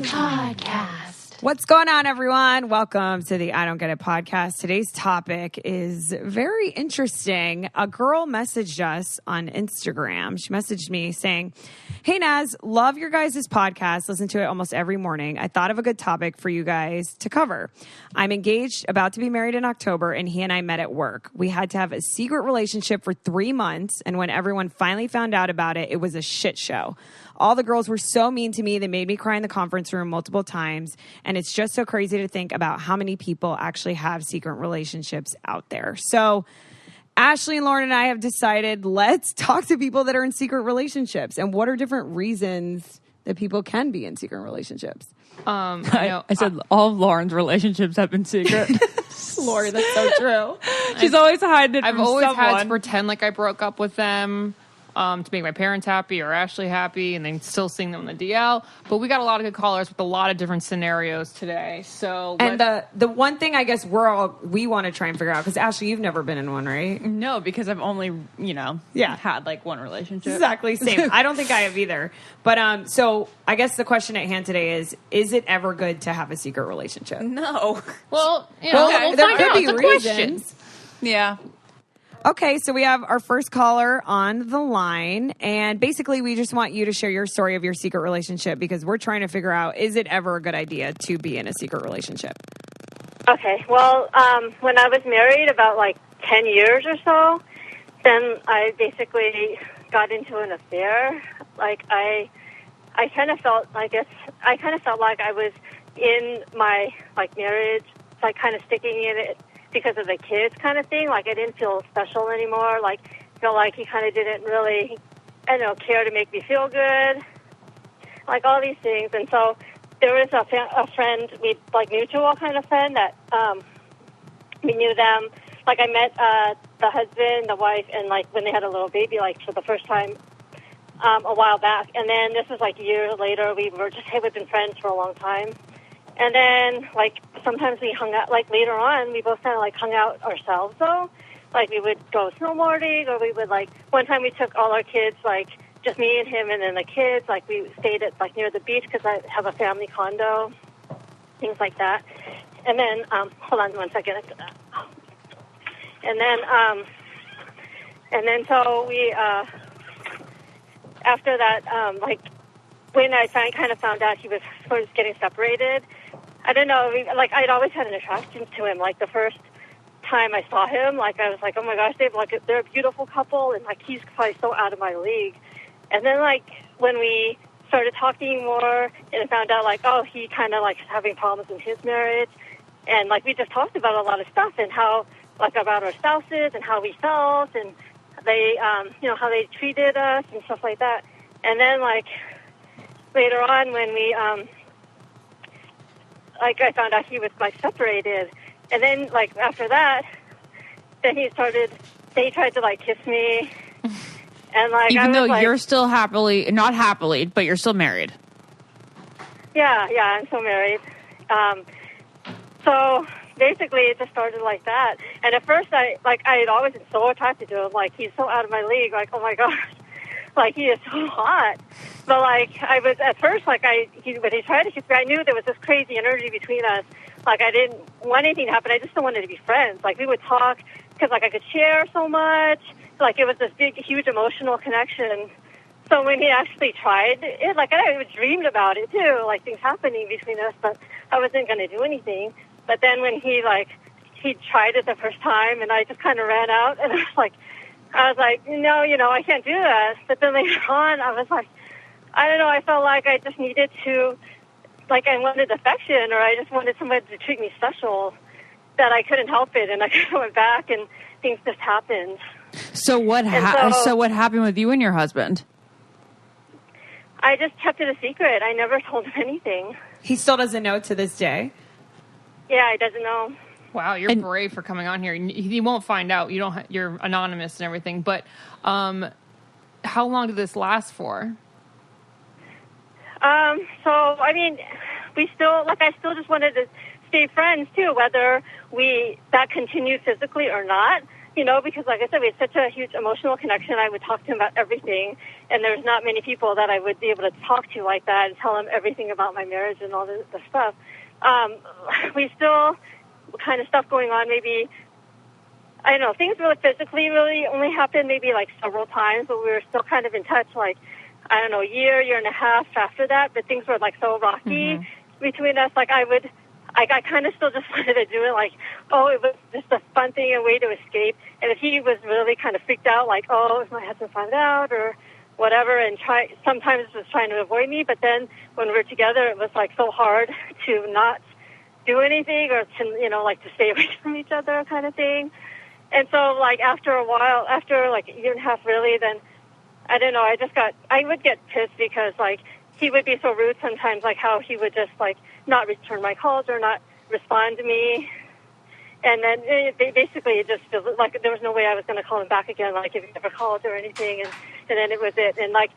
Podcast. What's going on, everyone? Welcome to the I Don't Get It podcast. Today's topic is very interesting. A girl messaged us on Instagram. She messaged me saying, "Hey, Naz, love your guys' podcast. Listen to it almost every morning. I thought of a good topic for you guys to cover. I'm engaged, about to be married in October, and he and I met at work. We had to have a secret relationship for 3 months, and when everyone finally found out about it, it was a shit show. All the girls were so mean to me. They made me cry in the conference room multiple times. And it's just so crazy to think about how many people actually have secret relationships out there." So Ashley and Lauren and I have decided, let's talk to people that are in secret relationships and what are different reasons that people can be in secret relationships. I said all of Lauren's relationships have been secret. Lori, that's so true. She's always hiding it from I've always someone. had to pretend like I broke up with them to make my parents happy or Ashley happy, and then still seeing them on the DL. But we got a lot of good callers with a lot of different scenarios today. So, and the one thing I guess we want to try and figure out, because Ashley, you've never been in one, right? No, because I've only, had like one relationship. Exactly, same. I don't think I have either. But so I guess the question at hand today is it ever good to have a secret relationship? No. Well, there find could out. be It's a reasons. question. Yeah. Okay, so we have our first caller on the line, and basically we just want you to share your story of your secret relationship because we're trying to figure out, is it ever a good idea to be in a secret relationship? Okay, well, when I was married about 10 years or so, then I basically got into an affair. I kind of felt, like I was in my marriage, kind of sticking in it because of the kids kind of thing. I didn't feel special anymore. Felt like he kind of didn't really, care to make me feel good. All these things. And so there was a friend, mutual kind of friend that we knew them. I met the husband, the wife, and when they had a little baby, for the first time a while back. And then this was years later. We've been friends for a long time. And then, sometimes we hung out, later on, we both kind of, hung out ourselves, though. We would go snowboarding, or we would, one time we took all our kids, just me and him and then the kids, we stayed at, near the beach because I have a family condo, things like that. And then, hold on one second. And then so we, after that, when I kind of found out he was getting separated, I don't know, I'd always had an attraction to him. The first time I saw him, I was like, oh my gosh, they're a beautiful couple, and he's probably so out of my league. And then when we started talking more and found out oh, he kind of having problems in his marriage, and we just talked about a lot of stuff and how about our spouses and how we felt, and they how they treated us and stuff like that. And then later on when we I found out he was separated, and then after that, then he tried to kiss me, and even though you're still not happily, but you're still married. Yeah, I'm still married. So basically, it just started like that. And at first, I had always been so attracted to him. He's so out of my league. Oh my gosh, he is so hot. But I was at first when he tried to kiss me, I knew there was this crazy energy between us. I didn't want anything to happen. I just wanted to be friends. We would talk because I could share so much. It was this big, huge emotional connection. So when he actually tried it, I dreamed about it too, things happening between us, but I wasn't going to do anything. But then when he tried it the first time, and I just kind of ran out, and I was like, no, I can't do that. But then later on, I was I don't know, I felt like I just needed to, I wanted affection, or I just wanted somebody to treat me special, that I couldn't help it, and I kind of went back, and things just happened. So what happened with you and your husband? I just kept it a secret. I never told him anything. He still doesn't know to this day? Yeah, he doesn't know. Wow, you're brave for coming on here. He won't find out. You're anonymous and everything. But how long did this last for? So I mean, we still I still just wanted to stay friends too, whether that continued physically or not. because like I said, we had such a huge emotional connection. I would talk to him about everything, and there's not many people that I would be able to talk to like that and tell him everything about my marriage and all the stuff. We still kind of stuff going on, maybe, I don't know, things really physically really only happened maybe like several times, but we were still kind of in touch, like, I don't know, a year and a half after that, but things were like so rocky between us. Like I kind of still just wanted to do it, like, it was just a fun thing, a way to escape. And if he was really kind of freaked out, like, if my husband found out or whatever, and sometimes was trying to avoid me, but then when we were together, it was like so hard to not do anything or to, like to stay away from each other kind of thing. And so like after a while, after like a year and a half really, then I don't know, I would get pissed because like he would be so rude sometimes, like how he would just like not return my calls or not respond to me. And then basically it just feels like there was no way I was going to call him back again, like if he never called or anything. And then it was it. And like,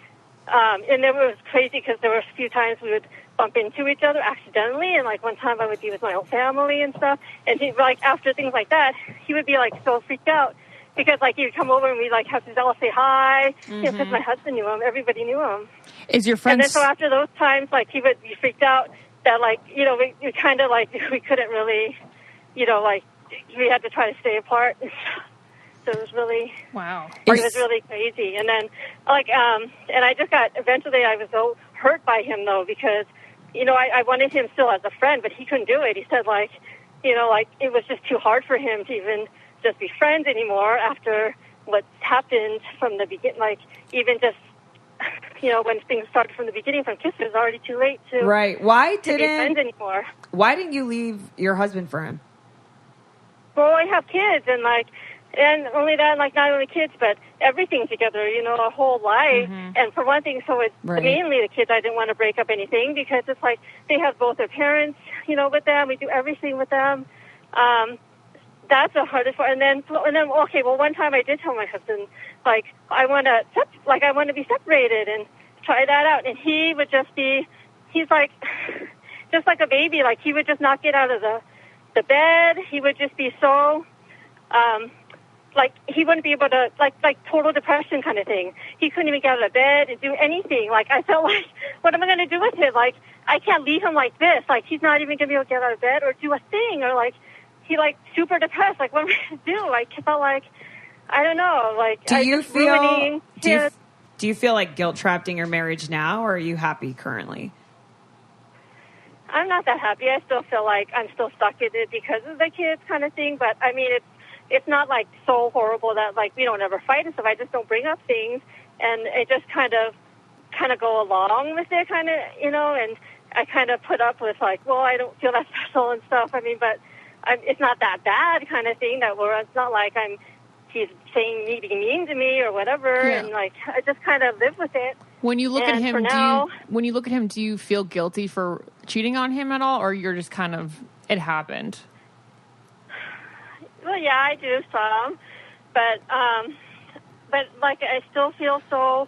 and it was crazy because there were a few times we would bump into each other accidentally. And like one time I would be with my whole family and stuff. And he, like after things like that, he would be like so freaked out because like he would come over and we'd like have to all say hi. Because my husband knew him. Everybody knew him. Is your friend? And then so after those times, like he would be freaked out that like, we kind of like, we couldn't really, like we had to try to stay apart. So it was really, wow. It was really crazy. And then like, and I just eventually I was so hurt by him though, because, I wanted him still as a friend, but he couldn't do it. He said like, like it was just too hard for him to even just be friends anymore after what happened from the beginning, like even just, when things started from the beginning, from kisses, it was already too late to, right. to be friends anymore. Why didn't you leave your husband for him? Well, I have kids, and only that, like not only kids, but everything together, our whole life. And for one thing, so it's mainly the kids. I didn't want to break up anything because it's like they have both their parents, with them. We do everything with them. That's the hardest part. And then, okay, well, one time I did tell my husband, like, I want to be separated and try that out. And he would he's like, just like a baby, like he would just not get out of the bed. He would just be so, like he wouldn't be able to, like total depression kind of thing. He couldn't even get out of bed and do anything. Like I felt like, what am I going to do with him? Like I can't leave him like this. Like he's not even going to be able to get out of bed or do a thing, or like he like super depressed. Like what am I going to do? Like I felt like, I don't know. Like do you feel like guilt trapped in your marriage now, or are you happy currently? I'm not that happy. I still feel like I'm still stuck in it because of the kids kind of thing. But I mean, it's not like so horrible that like we don't ever fight and stuff. I just don't bring up things, and it just kind of go along with it, kind of, and I kind of put up with like, well, I don't feel that special and stuff. I mean, but it's not that bad kind of thing it's not like he's saying being mean to me or whatever, and like I just kind of live with it. When you look at him, do you feel guilty for cheating on him at all, or you're just kind of it happened? Well, yeah, I do some, but like I still feel so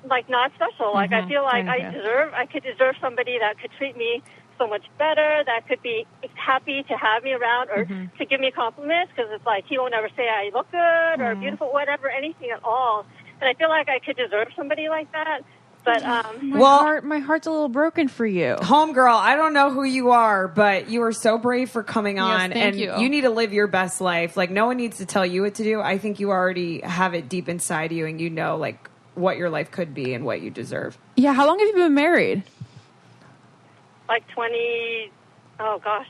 like not special. Like I feel like I could deserve somebody that could treat me so much better, that could be happy to have me around or to give me compliments, because it's like he won't ever say I look good or beautiful, whatever, anything at all. And I feel like I could deserve somebody like that. But my heart's a little broken for you, homegirl. I don't know who you are, but you are so brave for coming on, and you need to live your best life. Like no one needs to tell you what to do. I think you already have it deep inside you, and you know like what your life could be and what you deserve. Yeah. How long have you been married? Like 20, oh gosh,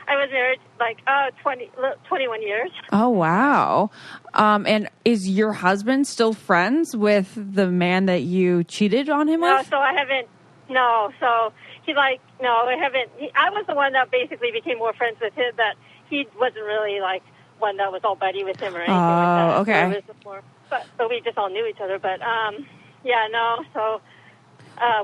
I was married like 21 years. Oh, wow. And is your husband still friends with the man that you cheated on him with? No, so I haven't, so he I was the one that basically became more friends with him, that he wasn't really like one that was all buddy with him or anything like that. Okay. So it was more, but we just all knew each other, but so...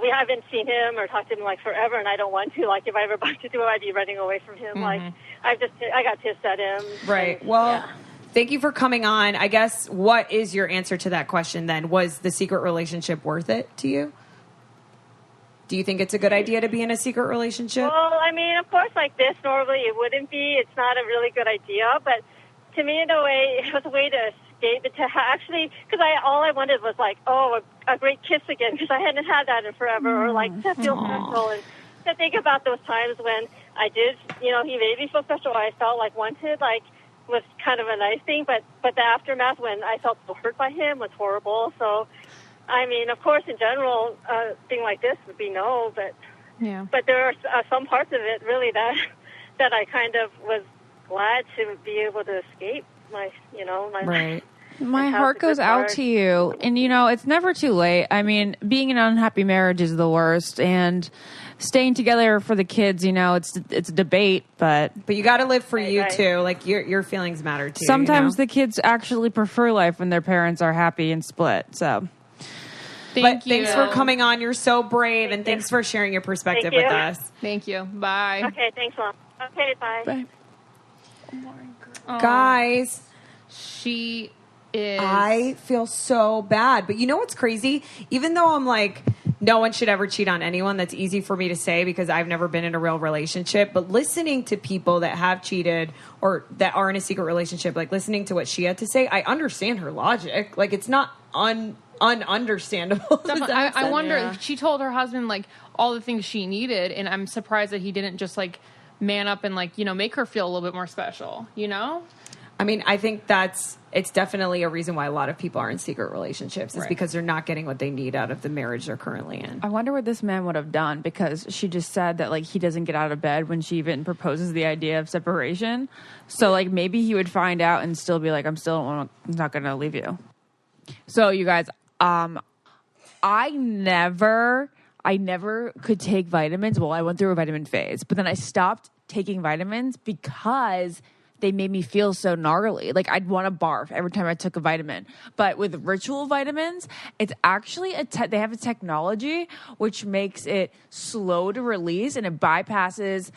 we haven't seen him or talked to him like forever, and I don't want to. Like if I ever bumped into him, I'd be running away from him. Like I got pissed at him. Right. Well, thank you for coming on. I guess what is your answer to that question then? Was the secret relationship worth it to you? Do you think it's a good idea to be in a secret relationship? Well, I mean, of course, like this, normally it wouldn't be. It's not a really good idea, but to me, in a way, it was a way to escape it, to actually, because all I wanted was like, a great kiss again, because I hadn't had that in forever, or like to feel special, and to think about those times when I did, he made me feel special, I felt like wanted, like, was kind of a nice thing, but the aftermath when I felt so hurt by him was horrible. So, I mean, of course, in general, a thing like this would be no, but there are some parts of it really that I kind of was glad to be able to escape my right. My heart goes out to you. And, it's never too late. I mean, being in an unhappy marriage is the worst. And staying together for the kids, it's a debate, but you got to live for you right. too. Like your feelings matter too. Sometimes the kids actually prefer life when their parents are happy and split. So thanks for coming on. You're so brave, and thanks for sharing your perspective with us. Thank you. Bye. Okay, thanks, Mom. Okay, bye. Bye. Oh my God. Guys, she is. I feel so bad. But you know what's crazy? Even though I'm like, no one should ever cheat on anyone, that's easy for me to say because I've never been in a real relationship. But listening to people that have cheated or that are in a secret relationship, like listening to what she had to say, I understand her logic. Like, it's not ununderstandable. I wonder, she told her husband, like, all the things she needed, and I'm surprised that he didn't just, like, man up and, like, make her feel a little bit more special, I mean, I think it's definitely a reason why a lot of people are in secret relationships is because they're not getting what they need out of the marriage they're currently in. I wonder what this man would have done, because she just said that, like, he doesn't get out of bed when she even proposes the idea of separation. So, like, maybe he would find out and still be like, I'm not going to leave you. So, you guys, I never could take vitamins. Well, I went through a vitamin phase, but then I stopped taking vitamins because they made me feel so gnarly. Like, I'd want to barf every time I took a vitamin. But with Ritual vitamins, it's actually they have a technology which makes it slow to release, and it bypasses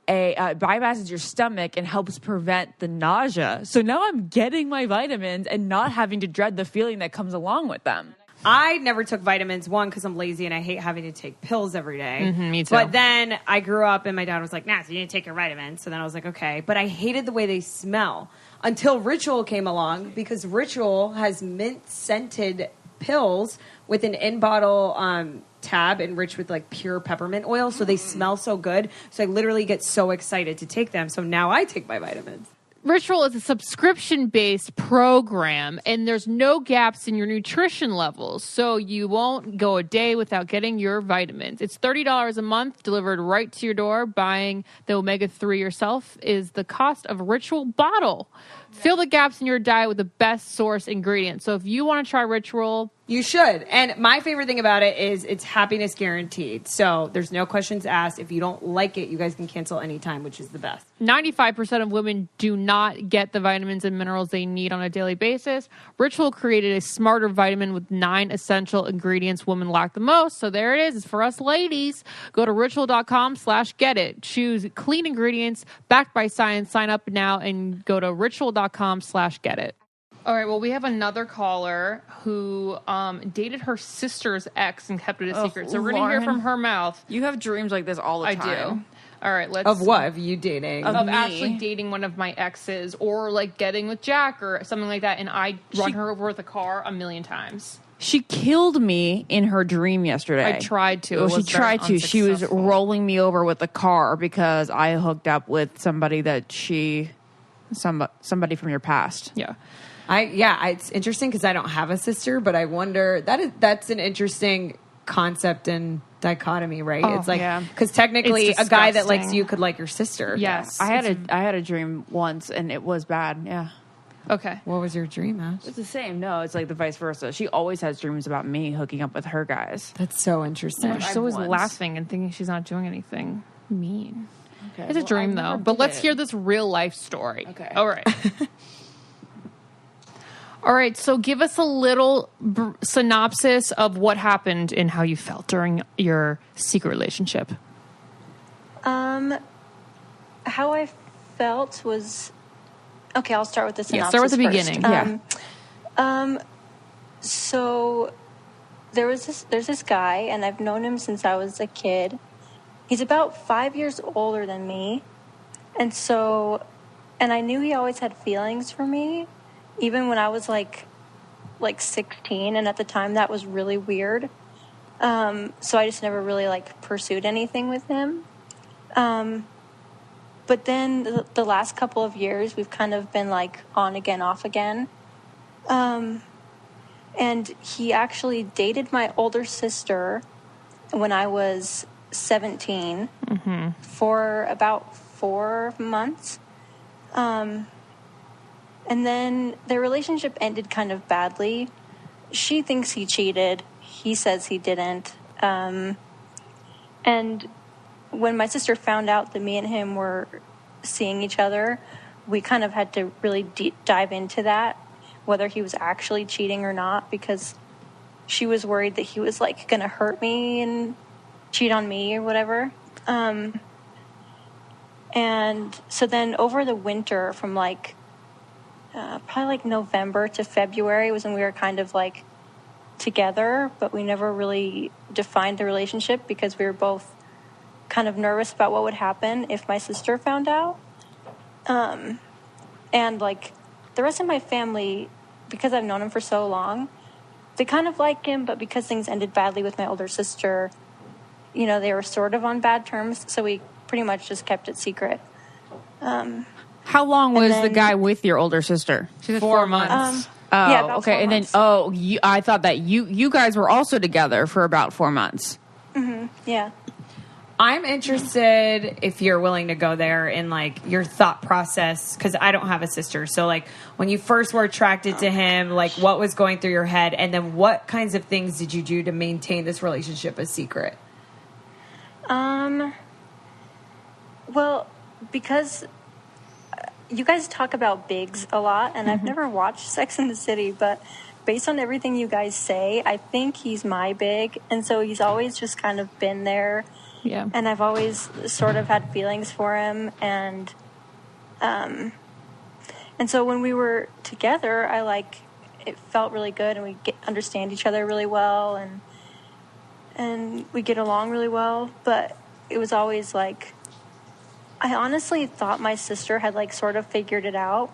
your stomach and helps prevent the nausea. So now I'm getting my vitamins and not having to dread the feeling that comes along with them. I never took vitamins, one, because I'm lazy and I hate having to take pills every day. Me too. But then I grew up and my dad was like, nah, so you didn't take your vitamins. So then I was like, okay. But I hated the way they smell until Ritual came along, because Ritual has mint-scented pills with an in-bottle tab enriched with like pure peppermint oil. So they smell so good. So I literally get so excited to take them. So now I take my vitamins. Ritual is a subscription-based program, and there's no gaps in your nutrition levels, so you won't go a day without getting your vitamins. It's $30 a month delivered right to your door. Buying the omega-3 yourself is the cost of a Ritual bottle. Fill the gaps in your diet with the best source ingredients. So if you want to try Ritual, you should. And my favorite thing about it is it's happiness guaranteed. So there's no questions asked. If you don't like it, you guys can cancel anytime, which is the best. 95% of women do not get the vitamins and minerals they need on a daily basis. Ritual created a smarter vitamin with 9 essential ingredients women lack the most. So there it is. It's for us ladies. Go to ritual.com/get it. Choose clean ingredients backed by science. Sign up now and go to ritual.com/get it. All right, well, we have another caller who dated her sister's ex and kept it a secret. So we're going to hear from her mouth. You have dreams like this all the time. I do. All right, let's... Of what? Of you dating? Of actually dating one of my exes, or like getting with Jack or something like that, and I run her over with a car 1,000,000 times. She killed me in her dream yesterday. I tried to. Well, she tried to. She was rolling me over with a car because I hooked up with somebody that somebody from your past. Yeah. It's interesting because I don't have a sister, but I wonder that's an interesting concept and dichotomy, right? Oh, it's like because technically a guy that likes you could like your sister. Yes, I had a dream once and it was bad. Yeah. Okay. What was your dream, Ash? It's the same. No, it's like the vice versa. She always has dreams about me hooking up with her guys. That's so interesting. She's always laughing and thinking she's not doing anything mean. Okay, it's a dream though. But let's hear this real life story. Okay. All right. All right, so give us a little synopsis of what happened and how you felt during your secret relationship. How I felt was... Okay, I'll start with the synopsis. Yeah, start with the first. beginning. So there's this guy, and I've known him since I was a kid. He's about 5 years older than me. And And I knew he always had feelings for me, even when I was like 16. And at the time, that was really weird. So I just never really like pursued anything with him. But then the last couple of years, we've kind of been like on again, off again. And he actually dated my older sister when I was 17 for about 4 months. And then their relationship ended kind of badly. She thinks he cheated. He says he didn't. And when my sister found out that me and him were seeing each other, we kind of had to really deep dive into that, whether he was actually cheating or not, because she was worried that he was like going to hurt me and cheat on me or whatever. And so then over the winter from like probably like November to February was when we were kind of like together, but we never really defined the relationship because we were both kind of nervous about what would happen if my sister found out. And like the rest of my family, because I've known him for so long, they kind of like him, but because things ended badly with my older sister, you know, they were sort of on bad terms, so we pretty much just kept it secret. How long was the guy with your older sister? She said 4 months. Yeah, about okay. 4 And months. then, I thought that you guys were also together for about 4 months. Yeah. I'm interested if you're willing to go there in like your thought process, because I don't have a sister. So like when you first were attracted to him, like what was going through your head, and then what kinds of things did you do to maintain this relationship a secret? Well, because you guys talk about bigs a lot, and I've never watched Sex and the City, but based on everything you guys say, I think he's my big, and so he's always just kind of been there. Yeah. And I've always sort of had feelings for him, and so when we were together, it felt really good, and we understand each other really well, and we get along really well. But it was always like, I honestly thought my sister had like sort of figured it out,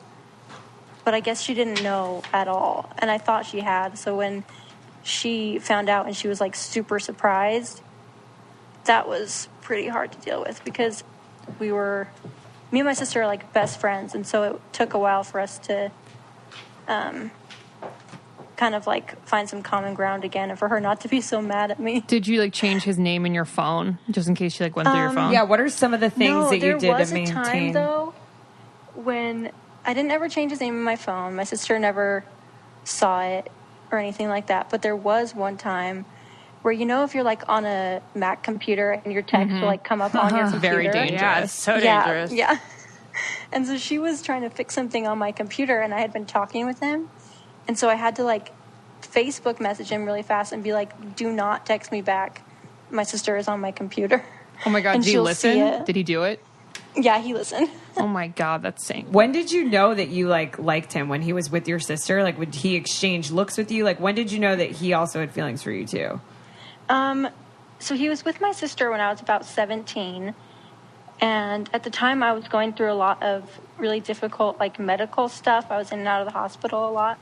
but I guess she didn't know at all, and I thought she had. So when she found out and she was like super surprised, that was pretty hard to deal with, because me and my sister are like best friends, and so it took a while for us to kind of like find some common ground again, and for her not to be so mad at me. Did you like change his name in your phone just in case she like went through your phone? Yeah, what are some of the things that you did to maintain? There was a time though when I didn't ever change his name in my phone. My sister never saw it or anything like that, but there was one time where, you know, if you're like on a Mac computer and your text will like come up on your computer. Very dangerous. Yeah, it's so dangerous. Yeah. And so she was trying to fix something on my computer, and I had been talking with him. And so I had to like Facebook message him really fast and be like, do not text me back. My sister is on my computer. Oh my God, And did he she'll listen? see it. Did he do it? Yeah, he listened. Oh my God, that's insane. When did you know that you like liked him? When he was with your sister? Like, would he exchange looks with you? Like, when did you know that he also had feelings for you too? So he was with my sister when I was about 17. And at the time I was going through a lot of really difficult like medical stuff. I was in and out of the hospital a lot.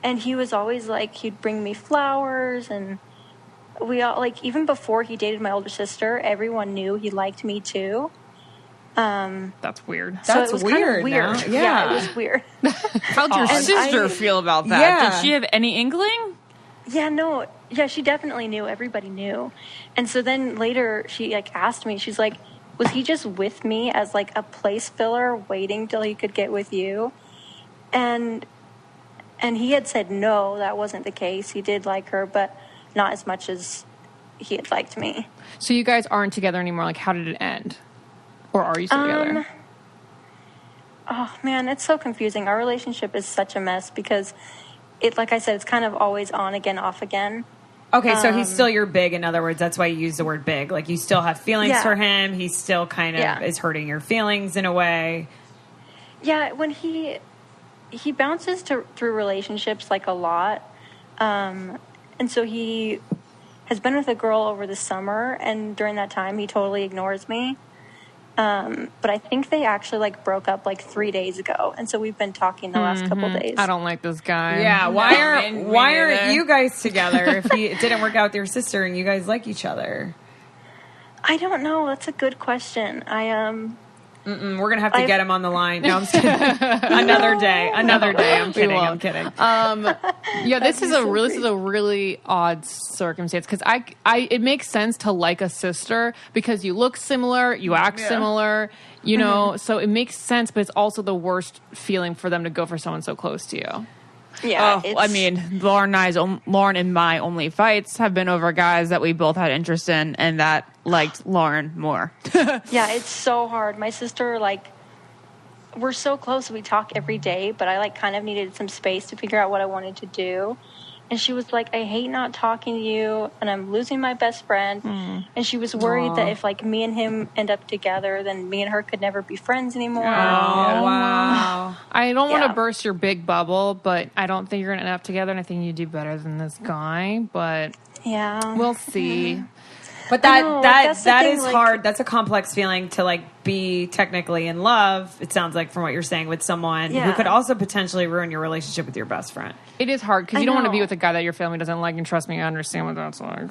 And he was always like, he'd bring me flowers, and we all like, even before he dated my older sister, everyone knew he liked me too. That's weird. So That's it was kind of weird weird. now. Yeah, Yeah. it was weird. How'd your And sister I- feel about that? Yeah. Did she have any inkling? Yeah, no. Yeah, she definitely knew. Everybody knew. And so then later she like asked me, she's like, was he just with me as like a place filler waiting till he could get with you? And he had said no, that wasn't the case. He did like her, but not as much as he had liked me. So you guys aren't together anymore. Like, how did it end? Or are you still together? Oh man, it's so confusing. Our relationship is such a mess because it, like I said, it's kind of always on again, off again. Okay, so he's still your big. In other words, that's why you use the word big. Like, you still have feelings Yeah. for him. He still kind of Yeah. is hurting your feelings in a way. Yeah, when he bounces through relationships like a lot, and so he has been with a girl over the summer, and during that time he totally ignores me, But I think they actually like broke up like 3 days ago, and so we've been talking the last couple days. I don't like this guy. Yeah, why aren't neither. you guys together if it didn't work out with your sister and you guys like each other? I don't know. That's a good question. We're gonna have to get him on the line. No, I'm just kidding. Another day. I'm kidding. Yeah, this is a really odd circumstance because it makes sense to like a sister because you look similar, you act similar, you know, so it makes sense, but it's also the worst feeling for them to go for someone so close to you. Yeah, I mean, Lauren and my only fights have been over guys that we both had interest in and that liked Lauren more. yeah, it's so hard. My sister, like, we're so close. We talk every day, but I, like, kind of needed some space to figure out what I wanted to do. And she was like, I hate not talking to you, and I'm losing my best friend. And she was worried that if, like, me and him end up together, then me and her could never be friends anymore. Oh, wow. I don't want to burst your big bubble, but I don't think you're going to end up together, and I think you do better than this guy, but we'll see. But that is hard. That's a complex feeling to like be technically in love. It sounds like from what you're saying with someone who could also potentially ruin your relationship with your best friend. It is hard because you don't want to be with a guy that your family doesn't like. And trust me, I understand what that's like.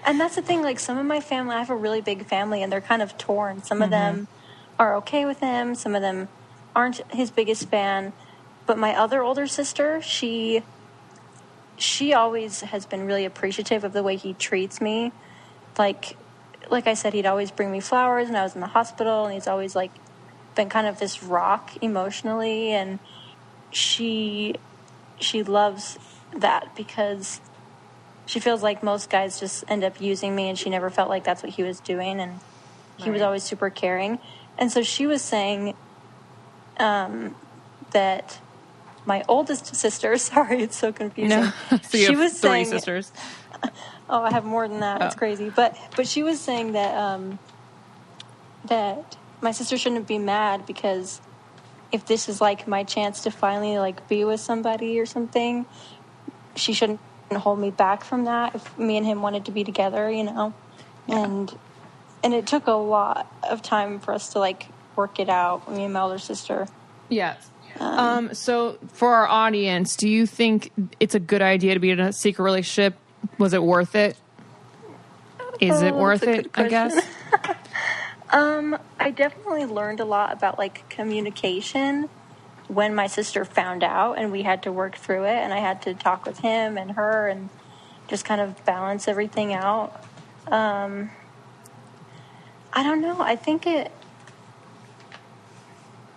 And that's the thing. Like some of my family, I have a really big family, and they're kind of torn. Some of them are okay with him. Some of them aren't his biggest fan. But my other older sister, she always has been really appreciative of the way he treats me. Like I said, he'd always bring me flowers when I was in the hospital, and he's always like been kind of this rock emotionally, and she loves that because she feels like most guys just end up using me, and she never felt like that's what he was doing, and he was always super caring. And so she was saying that my oldest sister, sorry, it's so confusing. No. So you have three sisters. Oh, I have more than that. It's crazy. But she was saying that that my sister shouldn't be mad because if this is like my chance to finally like be with somebody or something, she shouldn't hold me back from that. If me and him wanted to be together, you know, and it took a lot of time for us to like work it out. Me and my older sister. Yes. So for our audience, do you think it's a good idea to be in a secret relationship? Was it worth it? Is it worth it, I guess? I definitely learned a lot about like communication when my sister found out, and we had to work through it, and I had to talk with him and her and just kind of balance everything out. I don't know. I think it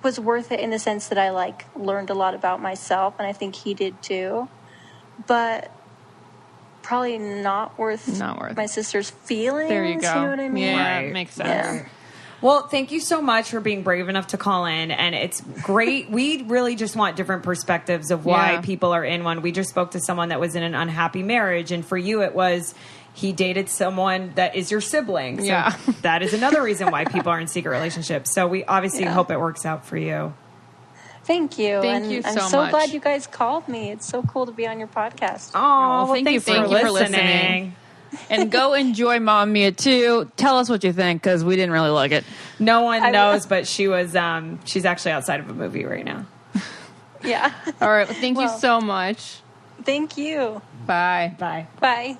was worth it in the sense that I like learned a lot about myself, and I think he did too. But probably not worth my sister's feelings. There you go. You know what I mean? Yeah, it makes sense. Yeah. Well, thank you so much for being brave enough to call in, and it's great. We really just want different perspectives of why people are in one. We just spoke to someone that was in an unhappy marriage, and for you it was he dated someone that is your sibling. So that is another reason why people are in secret relationships. So we obviously hope it works out for you. Thank you. Thank you so much. I'm so glad you guys called me. It's so cool to be on your podcast. Oh, well, thank you for listening. And go enjoy Mamma Mia 2. Tell us what you think, because we didn't really like it. No one knows, but she was she's actually outside of a movie right now. Yeah. All right. Well, thank you so much. Thank you. Bye. Bye. Bye.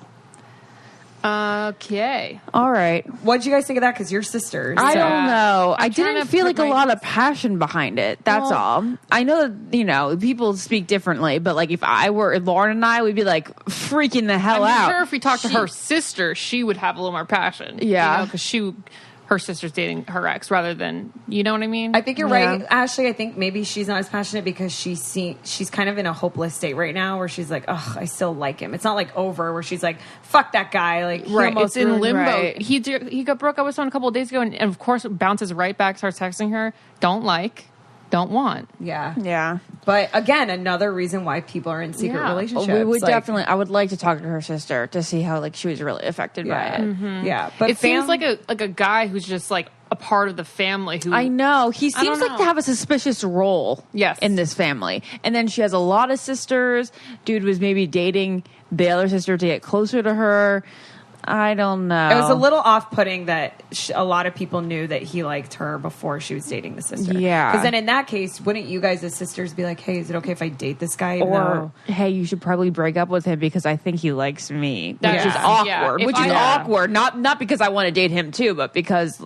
Okay. All right. What did you guys think of that? Because you're sisters. I don't know. I trying didn't to feel put like a my- lot of passion behind it. That's all. I know that, you know, people speak differently, but like if Lauren and I, we'd be like freaking the hell I'm out. sure if we talked to her sister, she would have a little more passion. Yeah. Because her sister's dating her ex rather than, you know what I mean? I think you're right, Ashley. I think maybe she's not as passionate because she's kind of in a hopeless state right now where she's like, oh, I still like him. It's not like over where she's like, fuck that guy. Like, he almost It's in ruined- limbo. right. He got broke up with someone a couple of days ago, and of course bounces right back, starts texting her, don't want. Yeah. Yeah. But again, another reason why people are in secret relationships. We would Like, definitely, I would like to talk to her sister to see how like she was really affected by it. Yeah. But It seems like a guy who's just like a part of the family who I know. He seems don't like know. to have a suspicious role in this family. And then she has a lot of sisters. Dude was maybe dating the other sister to get closer to her. I don't know. It was a little off-putting that a lot of people knew that he liked her before she was dating the sister. Yeah. Because then in that case, wouldn't you guys as sisters be like, hey, is it okay if I date this guy? Or, hey, you should probably break up with him because I think he likes me. That- Which is yeah. awkward. Yeah. Which If is I- awkward. Not because I want to date him too, but because,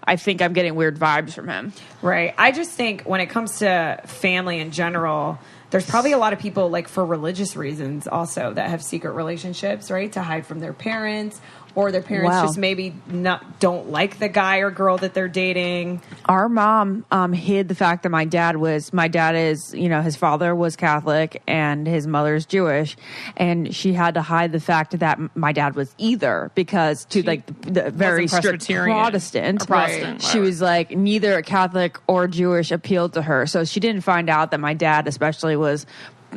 I think I'm getting weird vibes from him. Right. I just think when it comes to family in general, there's probably a lot of people, like for religious reasons also, that have secret relationships, right? To hide from their parents, or their parents just maybe don't like the guy or girl that they're dating. Our mom hid the fact that my dad is, his father was Catholic and his mother's Jewish, and she had to hide the fact that my dad was either, because the very strict Presbyterian Protestant, or Protestant, she was like neither Catholic or Jewish appealed to her, so she didn't find out that my dad especially was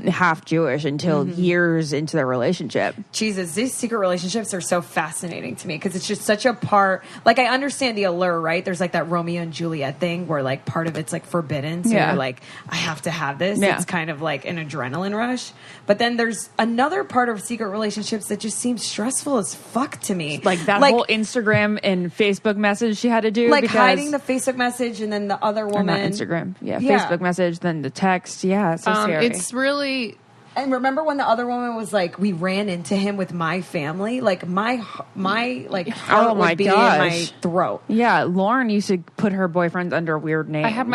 half Jewish until years into their relationship. Jesus, these secret relationships are so fascinating to me because it's just such a part. Like, I understand the allure, right? There's like that Romeo and Juliet thing where like part of it's like forbidden. So you're like, I have to have this. Yeah. It's kind of like an adrenaline rush. But then there's another part of secret relationships that just seems stressful as fuck to me. Like that whole Instagram and Facebook message she had to do. Like because hiding the Facebook message and then the other or woman. not Instagram. Yeah, Facebook message, then the text. Yeah, it's so scary. It's really... And remember when the other woman was like, we ran into him with my family? Like, my like, heart would be in my throat. Yeah, Lauren used to put her boyfriends under weird names. I have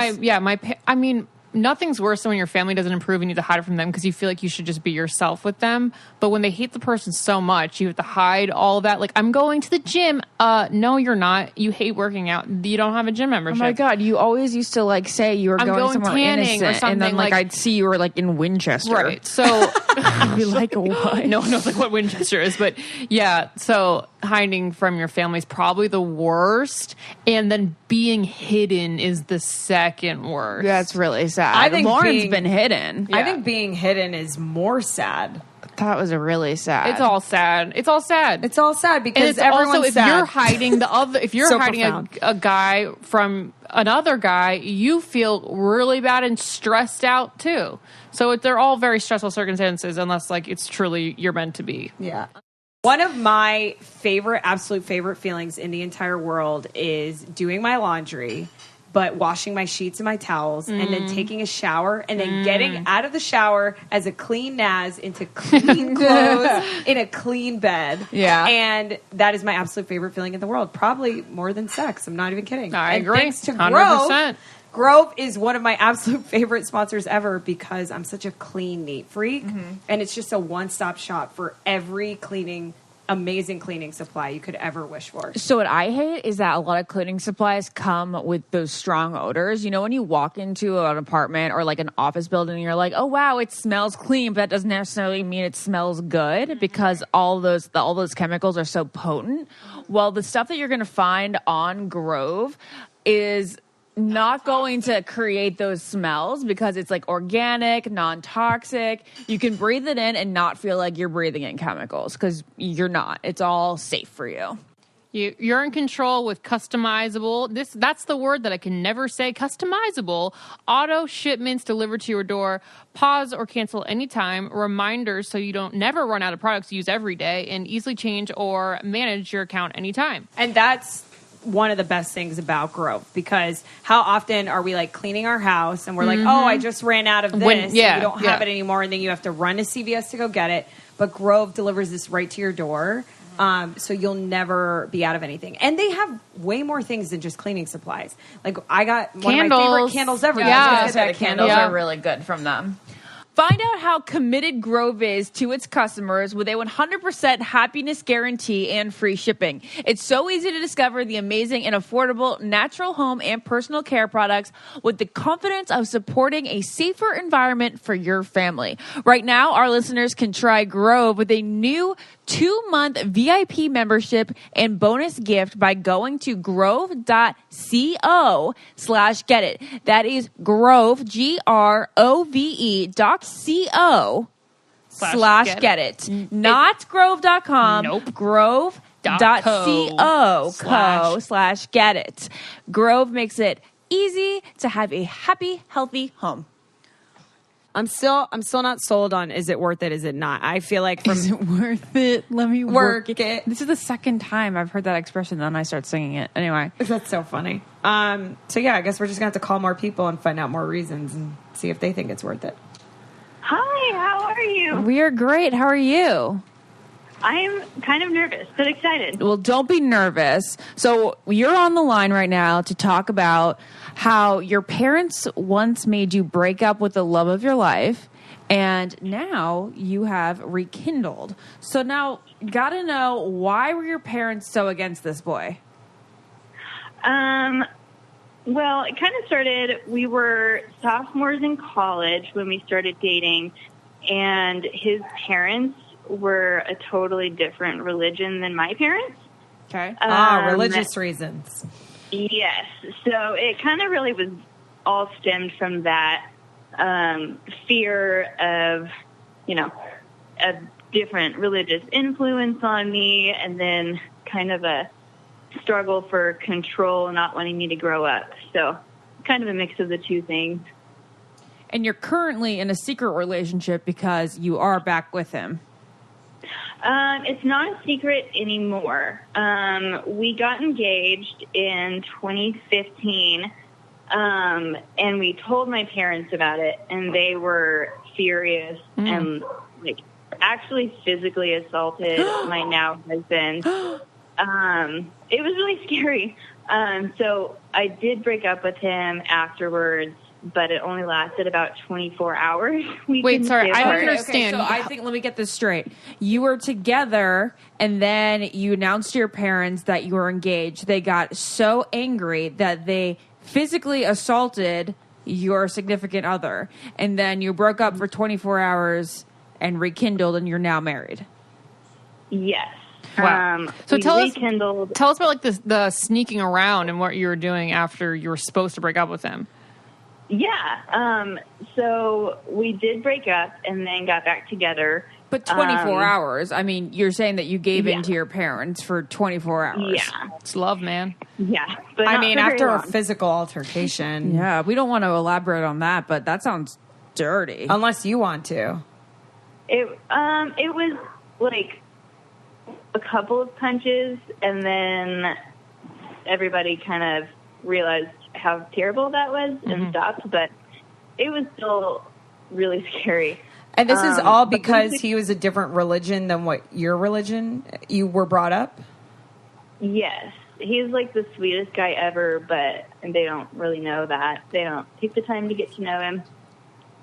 I mean, nothing's worse than when your family doesn't improve and you have to hide it from them because you feel like you should just be yourself with them. But when they hate the person so much, you have to hide all of that. Like, I'm going to the gym. No, you're not. You hate working out. You don't have a gym membership. Oh my God, you always used to like say you were going somewhere tanning innocent, or something, and then like I'd see you were like in Winchester. Right. So be like, what? No one knows like what Winchester is, but yeah. So hiding from your family is probably the worst, and then being hidden is the second worst. That's really sad. I think Lauren's been hidden. I think being hidden is more sad. That was a really sad. It's all sad. It's all sad. It's all sad because and it's everyone's also if sad. you're hiding the other, if you're So hiding a guy from another guy, you feel really bad and stressed out too. So they're all very stressful circumstances, unless like it's truly you're meant to be. Yeah. One of my absolute favorite feelings in the entire world is doing my laundry, but washing my sheets and my towels, and then taking a shower, and then getting out of the shower as a clean Naz into clean clothes in a clean bed. Yeah. And that is my absolute favorite feeling in the world. Probably more than sex. I'm not even kidding. I and agree. Thanks to 100%. Grove is one of my absolute favorite sponsors ever because I'm such a clean, neat freak. And it's just a one-stop shop for every amazing cleaning supply you could ever wish for. So what I hate is that a lot of cleaning supplies come with those strong odors. You know, when you walk into an apartment or like an office building, you're like, oh wow, it smells clean, but that doesn't necessarily mean it smells good because all those chemicals are so potent. Well, the stuff that you're going to find on Grove is not going to create those smells because it's like organic, non-toxic. You can breathe it in and not feel like you're breathing in chemicals because you're not. It's all safe for you. You're in control with customizable. That's the word that I can never say. Customizable auto shipments delivered to your door. Pause or cancel anytime. Reminders so you don't never run out of products to use every day, and easily change or manage your account anytime. And that's one of the best things about Grove, because how often are we like cleaning our house and we're like, oh, I just ran out of this. And you don't have it anymore. And then you have to run to CVS to go get it. But Grove delivers this right to your door. So you'll never be out of anything. And they have way more things than just cleaning supplies. Like I got one of my favorite candles ever. The candles are really good from them. Find out how committed Grove is to its customers with a 100% happiness guarantee and free shipping. It's so easy to discover the amazing and affordable natural home and personal care products with the confidence of supporting a safer environment for your family. Right now, our listeners can try Grove with a new 2-month VIP membership and bonus gift by going to grove.co/getit. That is Grove, grove.co/getit. Not grove.com. Nope. Grove.co/getit. Grove makes it easy to have a happy, healthy home. I'm still not sold on is it worth it, is it not? I feel like Is it worth it? Let me work it. This is the second time I've heard that expression, then I start singing it. Anyway. That's so funny. So yeah, I guess we're just gonna have to call more people and find out more reasons and see if they think it's worth it. Hi, how are you? We are great. How are you? I'm kind of nervous, but excited. Well, don't be nervous. So you're on the line right now to talk about how your parents once made you break up with the love of your life, and now you have rekindled. So now, gotta know, why were your parents so against this boy? Well, it kind of started, we were sophomores in college when we started dating, and his parents were a totally different religion than my parents. Okay. Religious reasons. Yes. So it kind of really was all stemmed from that fear of, a different religious influence on me, and then kind of a struggle for control and not wanting me to grow up. So kind of a mix of the two things. And you're currently in a secret relationship because you are back with him. It's not a secret anymore. We got engaged in 2015, and we told my parents about it, and they were furious and actually physically assaulted my now husband. It was really scary. So I did break up with him afterwards, but it only lasted about 24 hours. Wait, sorry, I don't understand. Okay, so I think, let me get this straight. You were together, and then you announced to your parents that you were engaged. They got so angry that they physically assaulted your significant other, and then you broke up for 24 hours and rekindled, and you're now married. Yes. Wow. So tell us about like the sneaking around and what you were doing after you were supposed to break up with him. Yeah. So we did break up and then got back together. But 24 hours. I mean, you're saying that you gave in to your parents for 24 hours. Yeah. It's love, man. Yeah. But I mean, after a long. physical altercation. Yeah, we don't want to elaborate on that, but that sounds dirty. Unless you want to. It was like a couple of punches, and then everybody kind of realized how terrible that was and stopped, but it was still really scary. And this is all because he was a different religion than what your religion you were brought up? Yes. He's like the sweetest guy ever, but they don't really know that. They don't take the time to get to know him.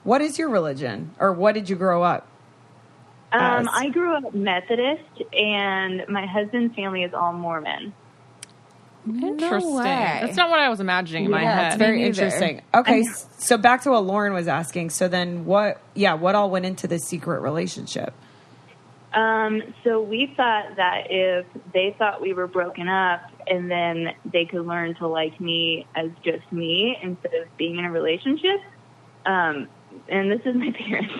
What is your religion? Or what did you grow up as? I grew up Methodist, and my husband's family is all Mormon. Interesting. No way. That's not what I was imagining in my head. It's very Me neither. interesting. Okay, so back to what Lauren was asking. So then what all went into this secret relationship? So we thought that if they thought we were broken up, and then they could learn to like me as just me instead of being in a relationship. And this is my parents.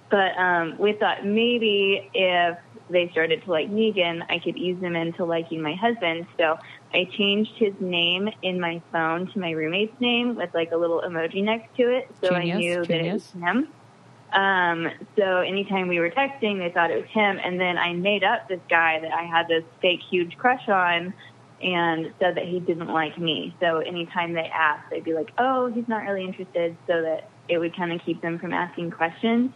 But we thought maybe if they started to like me again, I could ease them into liking my husband. So I changed his name in my phone to my roommate's name with like a little emoji next to it. So I knew that it was him. So anytime we were texting, they thought it was him. And then I made up this guy that I had this fake huge crush on and said that he didn't like me. So anytime they asked, they'd be like, oh, he's not really interested, so that it would kind of keep them from asking questions.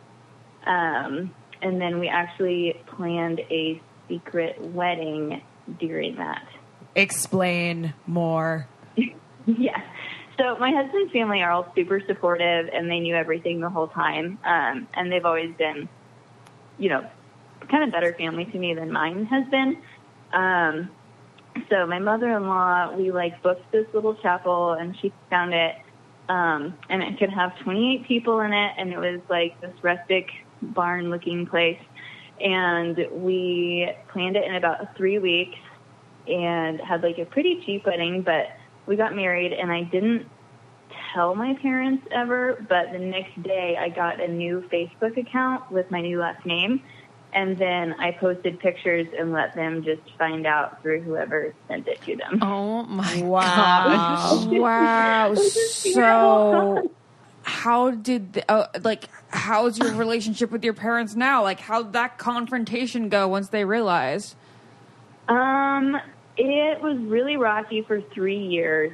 And then we actually planned a secret wedding during that. Explain more. Yeah. So my husband's family are all super supportive, and they knew everything the whole time. And they've always been, kind of better family to me than mine has been. So my mother-in-law, we booked this little chapel, and she found it, and it could have 28 people in it, and it was this rustic barn-looking place. And we planned it in about 3 weeks and had a pretty cheap wedding, but we got married, and I didn't tell my parents ever, but the next day I got a new Facebook account with my new last name, and then I posted pictures and let them just find out through whoever sent it to them. Oh my Wow. Wow. So how did how's your relationship with your parents now? Like, how'd that confrontation go once they realized? It was really rocky for 3 years.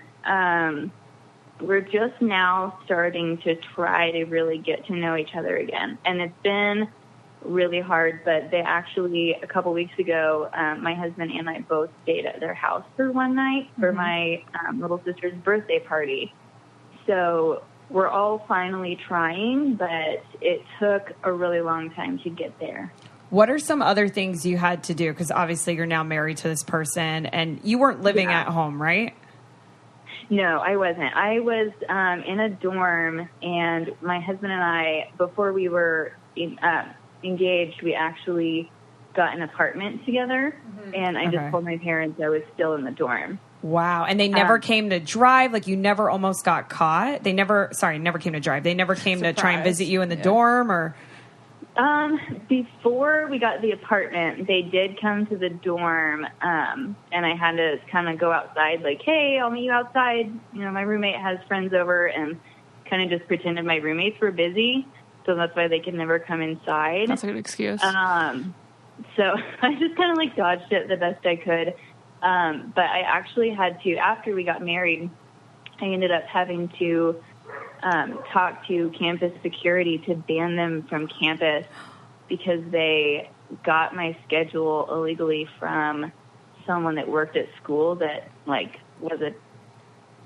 We're just now starting to try to really get to know each other again. And it's been really hard, but they actually, a couple weeks ago, my husband and I both stayed at their house for one night for my little sister's birthday party. So we're all finally trying, but it took a really long time to get there. What are some other things you had to do? Because obviously you're now married to this person, and you weren't living at home, right? No, I wasn't. I was in a dorm, and my husband and I, before we were engaged, we actually got an apartment together, and I just told my parents I was still in the dorm. Wow. And they never came to drive? Like, you never almost got caught? They never came to drive. They never came to try and visit you in the dorm, or... Before we got the apartment, they did come to the dorm, and I had to kind of go outside, like, hey, I'll meet you outside. You know, my roommate has friends over, and kind of just pretended my roommates were busy, so that's why they could never come inside. That's a good excuse. So I just kind of, like, dodged it the best I could. But I actually had to, after we got married, I ended up having to talk to campus security to ban them from campus because they got my schedule illegally from someone that worked at school that, like, was a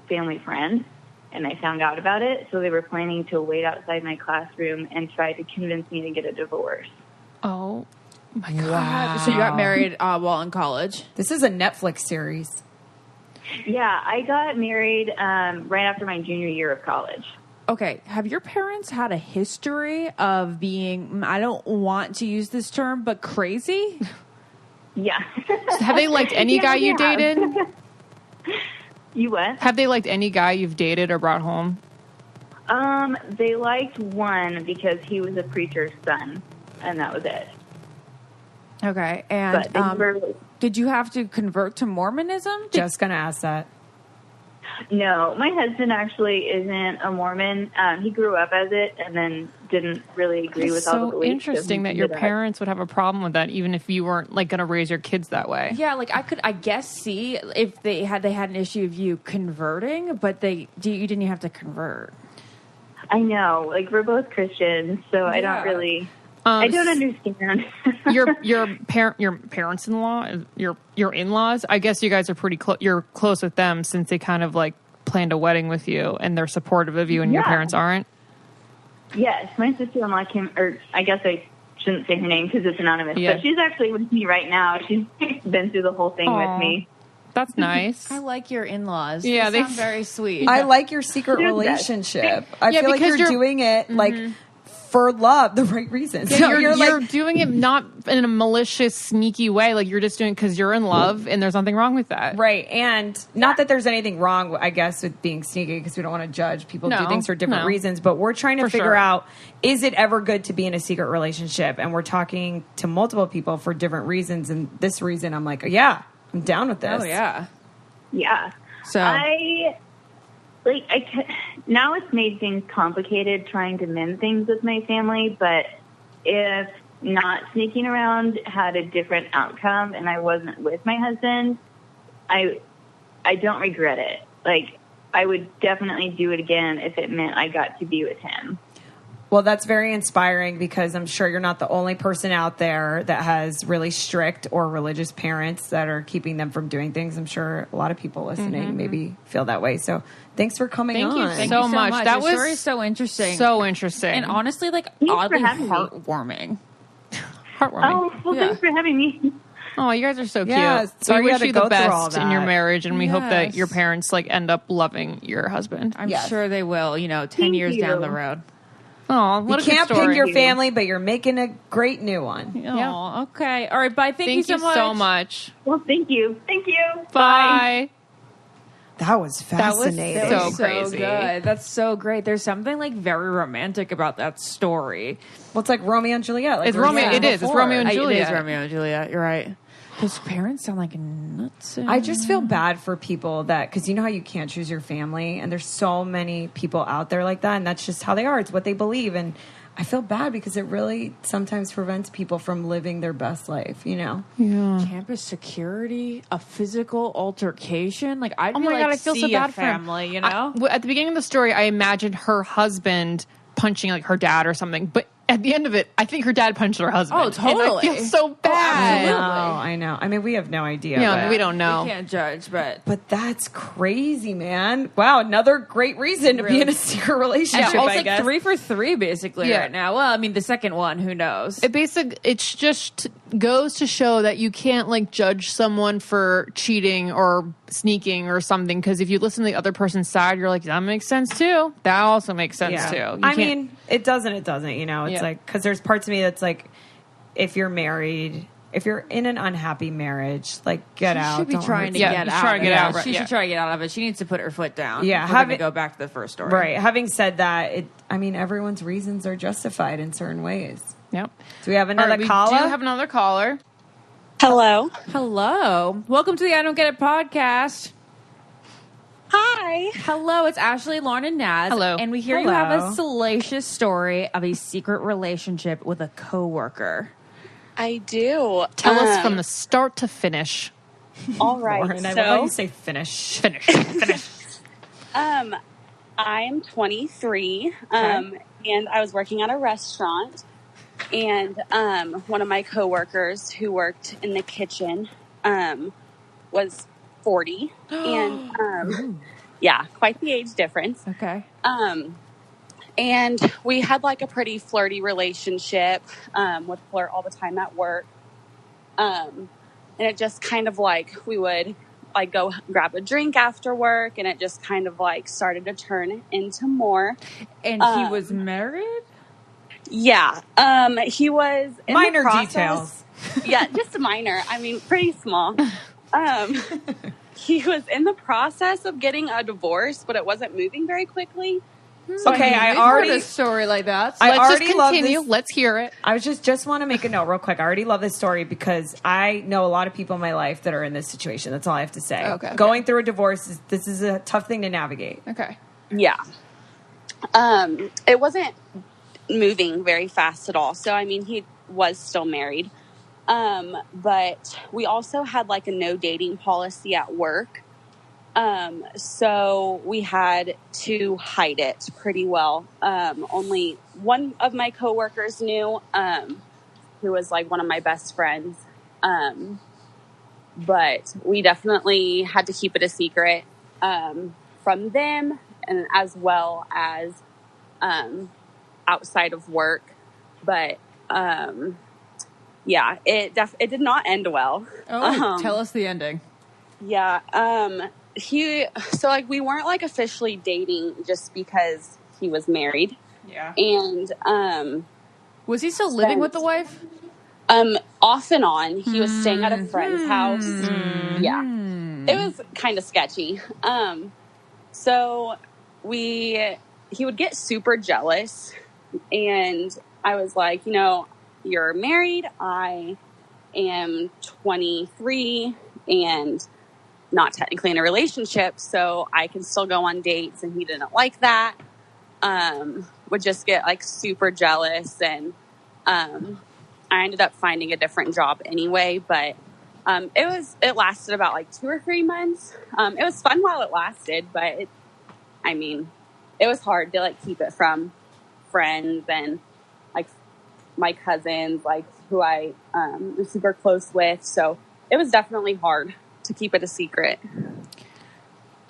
family friend, and I found out about it. So they were planning to wait outside my classroom and try to convince me to get a divorce. Oh my God. Wow. So you got married while in college? This is a Netflix series. Yeah, I got married right after my junior year of college. Okay, have your parents had a history of being, I don't want to use this term, but crazy? Yeah. Have they liked any guy you dated? You what? Have they liked any guy you've dated or brought home? They liked one because he was a preacher's son, and that was it. Okay, and did you have to convert to Mormonism? Just going to ask that. No, my husband actually isn't a Mormon. He grew up as it and then didn't really agree with all the beliefs. So interesting that your parents would have a problem with that, even if you weren't, like, going to raise your kids that way. Yeah, like, I guess, see if they had an issue of you converting, but you didn't have to convert. I know, like, we're both Christians, so I don't really. I don't understand. your parents-in-law, your in-laws, I guess you guys are pretty close. You're close with them since they kind of, like, planned a wedding with you, and they're supportive of you, and your parents aren't. Yes, my sister-in-law came, or I guess I shouldn't say her name because it's anonymous, but she's actually with me right now. She's been through the whole thing with me. That's nice. I like your in-laws. Yeah, they sound very sweet. I like your secret relationship. I feel like you're doing it, like, for love, the right reasons. Yeah, you're doing it not in a malicious, sneaky way. Like, you're just doing it because you're in love, and there's nothing wrong with that. Right. And not that there's anything wrong, I guess, with being sneaky, because we don't want to judge. People do things for different reasons. But we're trying to figure out, is it ever good to be in a secret relationship? And we're talking to multiple people for different reasons. And this reason, I'm like, yeah, I'm down with this. Oh, yeah. Yeah. So now it's made things complicated trying to mend things with my family, but if not sneaking around had a different outcome and I wasn't with my husband, I don't regret it. Like, I would definitely do it again if it meant I got to be with him. Well, that's very inspiring because I'm sure you're not the only person out there that has really strict or religious parents that are keeping them from doing things. I'm sure a lot of people listening maybe feel that way. So thanks for coming on. Thank you so much. That was story is so interesting. So interesting. And honestly, like, oddly heartwarming. Oh, well, thanks for having me. Oh, you guys are so cute. Yeah, So we wish you the all best that in your marriage, and we hope that your parents, like, end up loving your husband. I'm sure they will, 10 years down the road. Oh, what you a can't good story. pick your family, but you're making a great new one. Oh, okay. All right, bye. Thank you so much. Well, thank you. Thank you. Bye. That was fascinating. That was so crazy. Good. That's so great. There's something, like, very romantic about that story. Well, it's like Romeo and Juliet. Like It's Romeo. It is. It's Romeo and Juliet. It is Romeo and Juliet. You're right. Those parents sound like nuts. I just feel bad for people that, because you know how you can't choose your family, and there's so many people out there like that, and that's just how they are. It's what they believe, and I feel bad because it really sometimes prevents people from living their best life, you know? Yeah. Campus security, a physical altercation. Like, I'd Oh be my like, God, I feel so see bad a for him. family, you know? At the beginning of the story, I imagined her husband punching like her dad or something, but at the end of it, I think her dad punched her husband. Oh, totally. And I feel so bad. I know. I mean, we have no idea. Yeah, but- we don't know. We can't judge, but that's crazy, man. Wow, another great reason to be in a secret relationship, yeah, I also guess. 3 for 3 basically right now. Well, I mean, the second one, who knows? It's just goes to show that you can't like judge someone for cheating or sneaking or something, because if you listen to the other person's side, you're like, that makes sense too. That also makes sense too. I mean, it doesn't, you know, it's Yeah. like, because there's parts of me that's like, if you're married, if you're in an unhappy marriage, like get out. She should be Don't trying hurt to Yeah, get you out. try to get out, right, She yeah. should try to get out of it. She needs to put her foot down. Yeah, We're going to go back to the first story. Right. Having said that, I mean, everyone's reasons are justified in certain ways. Yep. Do we have All another right, we caller? do have another caller. Hello. Hello. Welcome to the I Don't Get It podcast. Hi. Hello, it's Ashley, Lauren, and Naz. Hello. And we hear you Hello. have a salacious story of a secret relationship with a coworker. I do. Tell us from the start to finish. All right. Lauren, I love how So, you say finish. Finish. I'm 23, and I was working at a restaurant, and one of my coworkers who worked in the kitchen was 40, and yeah, quite the age difference. Okay. And we had like a pretty flirty relationship, would flirt all the time at work. And it just kind of like, we would like go grab a drink after work, and it just kind of like started to turn into more. And he was married? Yeah. He was in Minor the process- details. Yeah, just minor. I mean, pretty small. He was in the process of getting a divorce, but it wasn't moving very quickly. Okay, I We've already heard a story like that. I Let's already just love continue. this. Let's hear it. I was just want to make a note real quick. I already love this story because I know a lot of people in my life that are in this situation. That's all I have to say. Okay. Going through a divorce this is a tough thing to navigate. Okay. Yeah. It wasn't moving very fast at all. So, I mean, he was still married. But we also had like a no dating policy at work. So we had to hide it pretty well. Only one of my coworkers knew, who was like one of my best friends. But we definitely had to keep it a secret, from them, and as well as, outside of work. But, yeah, it did not end well. Tell us the ending. Yeah. We weren't like officially dating just because he was married. Yeah. And, Was he still living with the wife? off and on, he was staying at a friend's house. Yeah. It was kind of sketchy. So he would get super jealous, and I was like, you know, you're married. I am 23 and not technically in a relationship, so I can still go on dates, and he didn't like that. Would just get like super jealous, and I ended up finding a different job anyway, but it lasted about like 2 or 3 months. It was fun while it lasted, but it was hard to like keep it from friends and like my cousins, like who I am super close with. So it was definitely hard to keep it a secret.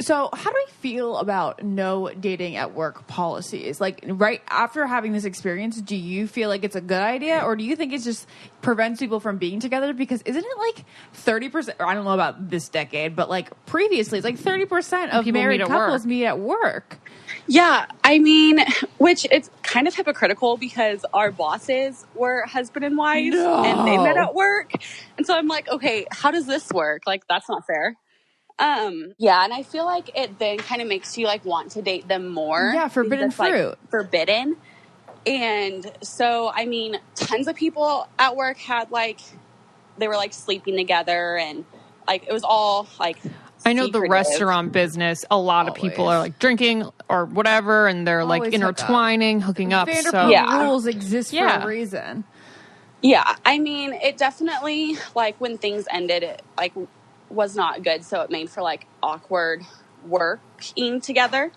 So how do we feel about no dating at work policies? Like right after having this experience, do you feel like it's a good idea, or do you think it just prevents people from being together? Because isn't it like 30%, or I don't know about this decade, but like previously it's like 30% of People married meet at couples work. meet at work. Yeah, I mean, which it's kind of hypocritical because our bosses were husband and wife and they met at work. And so I'm like, okay, how does this work? Like, that's not fair. Yeah, and I feel like it then kind of makes you like want to date them more. Yeah, forbidden because it's, like, fruit. forbidden. And so, I mean, tons of people at work had like they were like sleeping together, and like it was all like I know the secretive. restaurant business, a lot of people are like drinking or whatever, and they're like Always intertwining, hooking up. Vanderpump Yeah. Rules exist for a reason. Yeah, I mean, it definitely, like, when things ended, it, like, was not good, so it made for, like, awkward working together.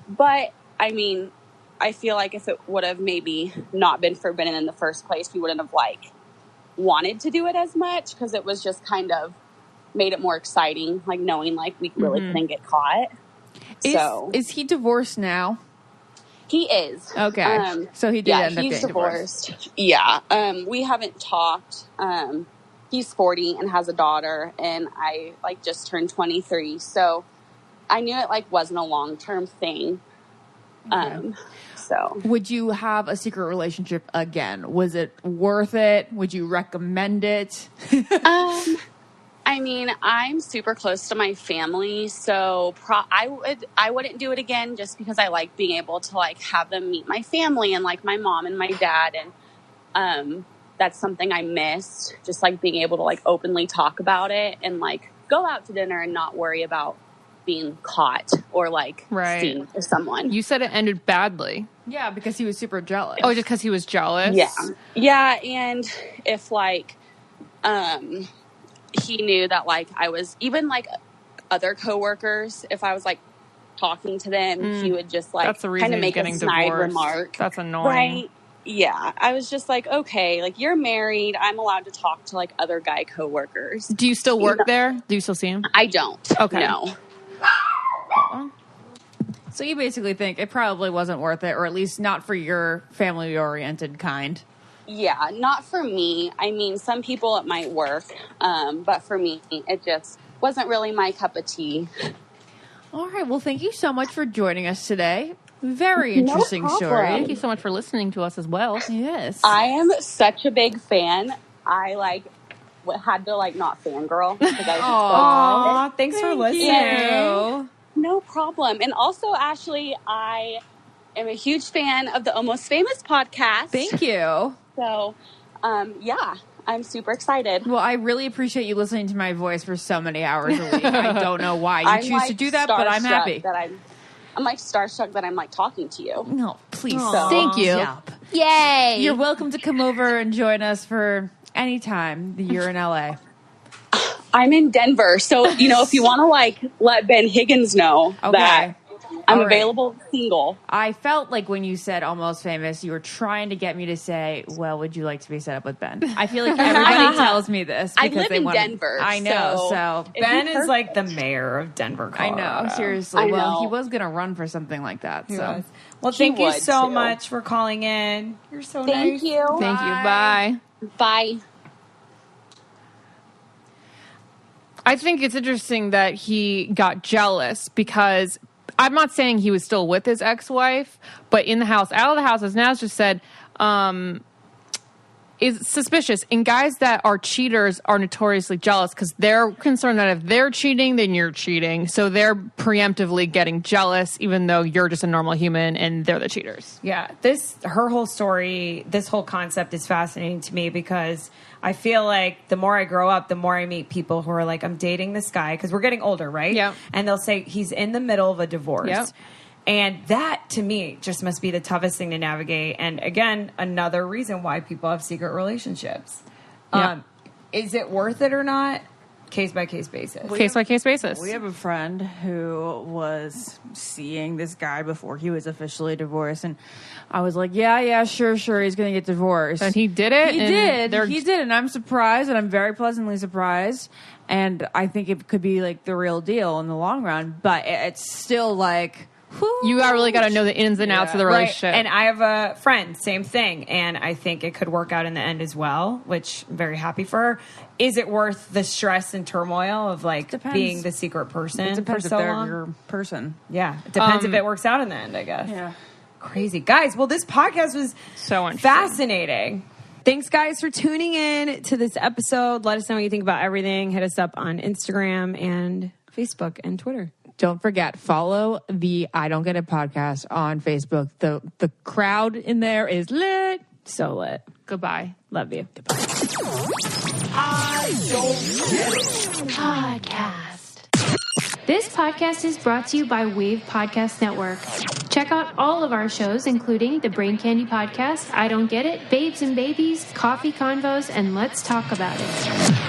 But, I mean, I feel like if it would have maybe not been forbidden in the first place, we wouldn't have, like, wanted to do it as much, because it was just kind of made it more exciting, like, knowing, like, we really couldn't get caught. Is he divorced now? He is. Okay. So he did end up he's getting divorced. Yeah. We haven't talked. He's 40 and has a daughter, and I like just turned 23. So I knew it like wasn't a long-term thing. So would you have a secret relationship again? Was it worth it? Would you recommend it? I mean, I'm super close to my family, so I wouldn't do it again just because I like being able to like have them meet my family and like my mom and my dad, and that's something I missed. Just like being able to like openly talk about it and like go out to dinner and not worry about being caught or like seen with someone. You said it ended badly. Yeah, because he was super jealous. Oh, just because he was jealous? Yeah, and if like he knew that like I was, even like other coworkers, if I was like talking to them, he would just like kind of make a snide remark. That's annoying. Right? Yeah. I was just like, okay, like you're married. I'm allowed to talk to like other guy coworkers. Do you still work there? Do you still see him? I don't. Okay. No. So you basically think it probably wasn't worth it, or at least not for your family-oriented kind. Yeah, not for me. I mean, some people it might work, but for me, it just wasn't really my cup of tea. All right. Well, thank you so much for joining us today. Very interesting story. Thank you so much for listening to us as well. Yes. I am such a big fan. I like had to like not fangirl because I was Aww, thanks for listening. You. No problem. And also, Ashley, I am a huge fan of the Almost Famous podcast. Thank you. So, yeah, I'm super excited. Well, I really appreciate you listening to my voice for so many hours a week. I don't know why you choose like to do that, but I'm happy. I'm like starstruck that I'm like talking to you. No, please. Thank you. Stop. Yay! You're welcome to come over and join us for any time that you're in LA. I'm in Denver, so you know if you want to like let Ben Higgins know that I'm available single. I felt like when you said Almost Famous, you were trying to get me to say, well, would you like to be set up with Ben? I feel like everybody tells me this. I live in Denver. I know. So Ben is like the mayor of Denver, Colorado. I know. Seriously. Well, he was going to run for something like that. So. Well, thank you so much for calling in. You're so nice. Thank you. Thank you. Bye. Bye. I think it's interesting that he got jealous because I'm not saying he was still with his ex-wife, but in the house, out of the house, as Naz just said, is suspicious. And guys that are cheaters are notoriously jealous because they're concerned that if they're cheating, then you're cheating. So they're preemptively getting jealous, even though you're just a normal human and they're the cheaters. Yeah, her whole story, this whole concept is fascinating to me because I feel like the more I grow up, the more I meet people who are like, I'm dating this guy because we're getting older, right? Yeah. And they'll say he's in the middle of a divorce. Yep. And that, to me, just must be the toughest thing to navigate. And again, another reason why people have secret relationships. Yep. Is it worth it or not? Case-by-case basis. Case-by-case basis. We have a friend who was seeing this guy before he was officially divorced. And I was like, yeah, sure, he's going to get divorced. And he did it? He did. And I'm surprised, and I'm very pleasantly surprised. And I think it could be like the real deal in the long run. But it's still like... You really got to know the ins and outs of the relationship. Right. And I have a friend, same thing. And I think it could work out in the end as well, which I'm very happy for her. Is it worth the stress and turmoil of like being the secret person? It depends for so if they're long? your person. Yeah. It depends if it works out in the end, I guess. Yeah. Crazy. Guys, well, this podcast was so fascinating. Thanks, guys, for tuning in to this episode. Let us know what you think about everything. Hit us up on Instagram and Facebook and Twitter. Don't forget, follow the I Don't Get It podcast on Facebook. The crowd in there is lit. So lit. Goodbye. Love you. Goodbye. Podcast. This podcast is brought to you by Wave Podcast Network. Check out all of our shows, including the Brain Candy Podcast, I Don't Get It, Babes and Babies, Coffee Convos, and Let's Talk About It.